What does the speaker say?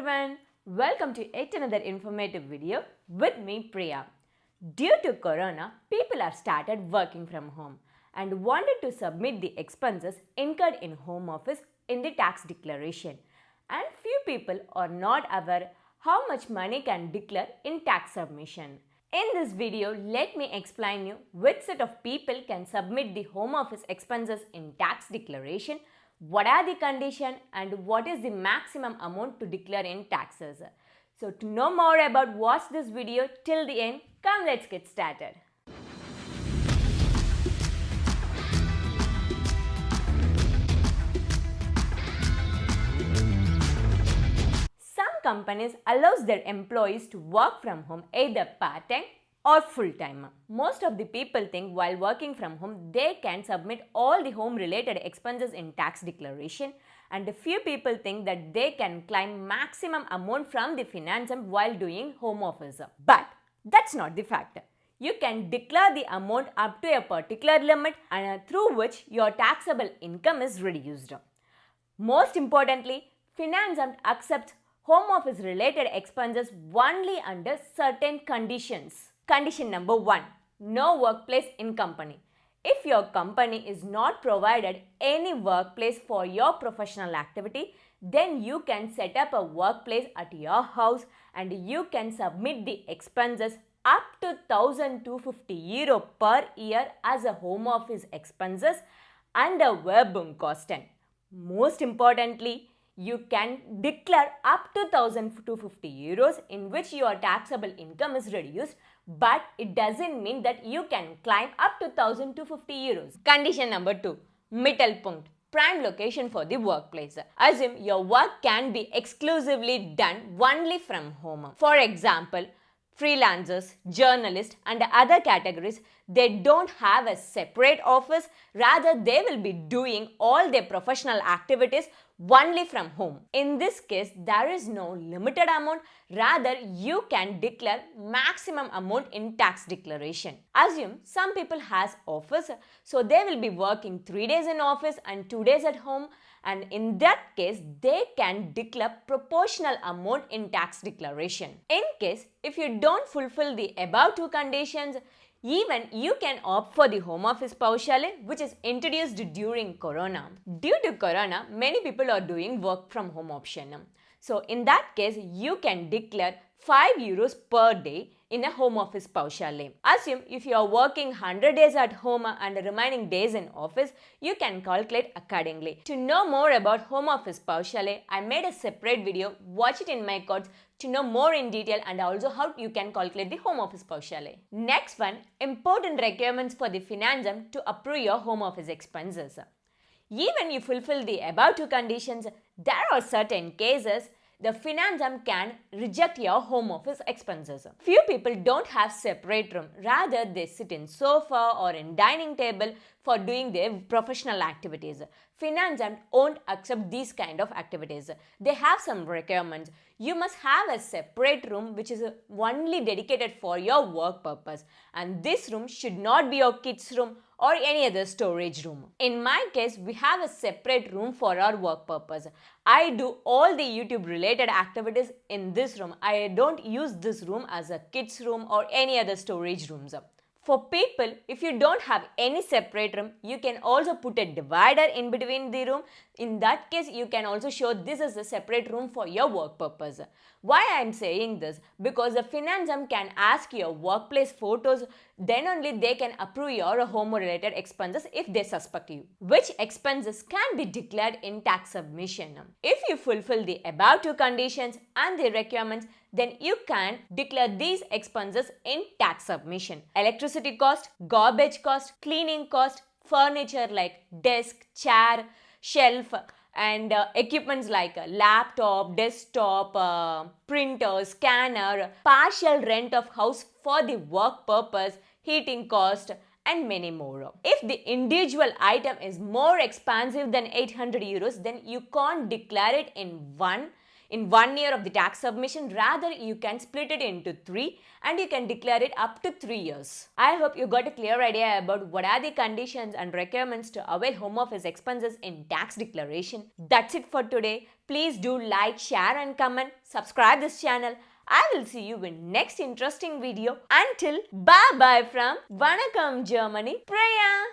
everyone, welcome to yet another informative video with me Priya. Due to Corona, people have started working from home and wanted to submit the expenses incurred in home office in the tax declaration. And few people are not aware how much money can declare in tax submission. In this video, let me explain you which set of people can submit the home office expenses in tax declaration, what are the conditions and what is the maximum amount to declare in taxes. So to know more about watch this video till the end, come let's get started. Some companies allows their employees to work from home either part-time or full-time. Most of the people think while working from home, they can submit all the home-related expenses in tax declaration, and a few people think that they can claim maximum amount from the finance while doing home office. But that's not the fact. You can declare the amount up to a particular limit and through which your taxable income is reduced. Most importantly, Finance accepts home office related expenses only under certain conditions. Condition number 1. No workplace in company. If your company is not provided any workplace for your professional activity, then you can set up a workplace at your house and you can submit the expenses up to €1,250 per year as a home office expenses under verbum costen. Most importantly, you can declare up to €1,250 in which your taxable income is reduced, but it doesn't mean that you can claim up to €1,250. Condition number 2. Mittelpunkt, prime location for the workplace. Assume your work can be exclusively done only from home. For example, freelancers, journalists and other categories, they don't have a separate office, rather they will be doing all their professional activities only from home. In this case, there is no limited amount, rather you can declare maximum amount in tax declaration. Assume some people has office, so they will be working 3 days in office and 2 days at home, and in that case, they can declare proportional amount in tax declaration. In case, if you don't fulfill the above two conditions, even you can opt for the home office paushale, which is introduced during Corona. Due to Corona, many people are doing work from home option. So in that case, you can declare €5 per day in a home office paushale. Assume if you are working 100 days at home and the remaining days in office, you can calculate accordingly. To know more about home office paushale, I made a separate video. Watch it in my cards to know more in detail and also how you can calculate the home office paushale. Next one, important requirements for the Finansam to approve your home office expenses. Even you fulfill the above two conditions, there are certain cases the Finansam can reject your home office expenses. Few people don't have separate room, rather they sit in sofa or in dining table for doing their professional activities. Finansam won't accept these kind of activities. They have some requirements. You must have a separate room which is only dedicated for your work purpose, and this room should not be your kids' room or any other storage room. In my case, we have a separate room for our work purpose. I do all the YouTube related activities in this room. I don't use this room as a kids' room or any other storage rooms. For people, if you don't have any separate room, you can also put a divider in between the room. In that case, you can also show this is a separate room for your work purpose. Why I am saying this? Because the Finansam can ask your workplace photos, then only they can approve your home related expenses if they suspect you. Which expenses can be declared in tax submission? If you fulfill the above two conditions and the requirements, then you can declare these expenses in tax submission. Electricity cost, garbage cost, cleaning cost, furniture like desk, chair, shelf, and equipments like laptop, desktop, printer, scanner, partial rent of house for the work purpose, heating cost, and many more. If the individual item is more expensive than €800, then you can't declare it in one. in 1 year of the tax submission. Rather, you can split it into 3 and you can declare it up to 3 years. I hope you got a clear idea about what are the conditions and requirements to avail home office expenses in tax declaration. That's it for today. Please do like, share and comment. Subscribe this channel. I will see you in next interesting video. Until bye bye from Vanakkam, Germany, Priya.